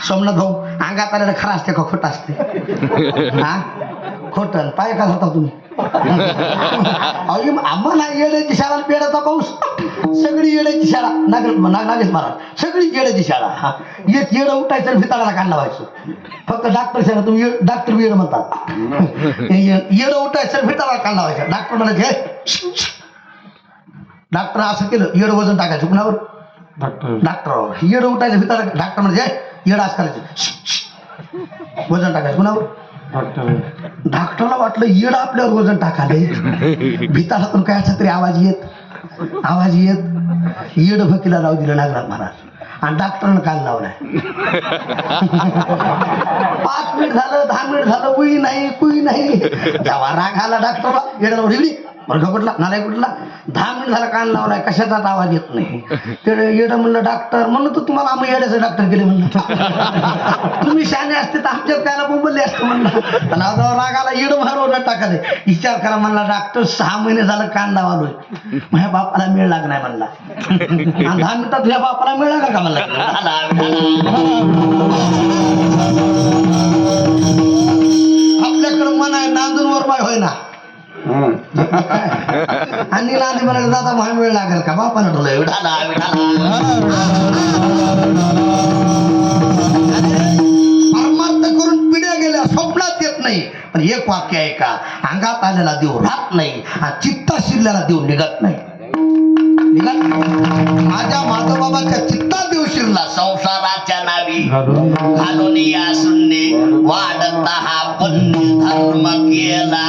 सोमनाथ भाऊ अंगात आलेलं खरं असते का खोटं असते हा खोटं पाय का होता तुम्ही आम्हाला येड्याची शाळा पेड्याचा पाऊस सगळी येड्याची शाळा नागेश महाराज सगळी येड्याची शाळा हा एक येडं उठायचं आणि भिताडाला कान लावायचं फक्त डॉक्टर शाळा तुम्ही डॉक्टर येड म्हणतात येडं उठायचं आणि भिताडाला कान लावायचं डॉक्टर म्हणायचे डॉक्टर असं केलं येडं वजन टाकायचं कुणावर डॉक्टर येडं उठायचं भिताडा डॉक्टर म्हणजे येडं असं करायचं वजन टाकायचं कुणावर डॉक्टरला वाटलं येड आपल्यावर वजन टाकाले भिताडातून काय असा तरी आवाज येत येड भकीला लावू दिलं नागराज महाराज आणि डॉक्टरनं काल लावलाय 5 मिनिट झालं 10 मिनिट झालं कुई नाही जेव्हा राग आला डॉक्टरला येडाला उडली वर्ग कुठला नालाय कुठला 10 मिनिट झाला कान लावलाय कशाचाच आवाज येत नाही ते येडं म्हणलं डॉक्टर म्हणलं तर तुम्हाला आम्ही येड्याचं डॉक्टर केले म्हणलं तुम्ही शहाणे असते तर आमच्यात कायला बोंबलले असतं म्हणलं त्याला राग आला येडं मारवलं टाकाले विचार करा म्हणला डॉक्टर 6 महिने झालं कान लावालोय माझ्या बापाला मेळ लागणार म्हणला आणि 10 मिनिटात तुझ्या बापाला मेळ लागला का म्हणला आपल्याकडं मन आहे नांदून वर माय होय ना आणि नांदी म्हणाले दादा मला वेळ लागेल का बापानं ठेवलंय परमार्थ करून पिढ्या गेल्या स्वप्नात येत नाही पण एक वाक्य आहे का अंगात आलेला देव राहत नाही आणि चित्ता शिरलेला देव निघत नाही माझ्या माधवबाबाच्या चित्तात देव शिरला संसाराच्या नावी घालून या शून्य वाढता हा पुण्य धर्म केला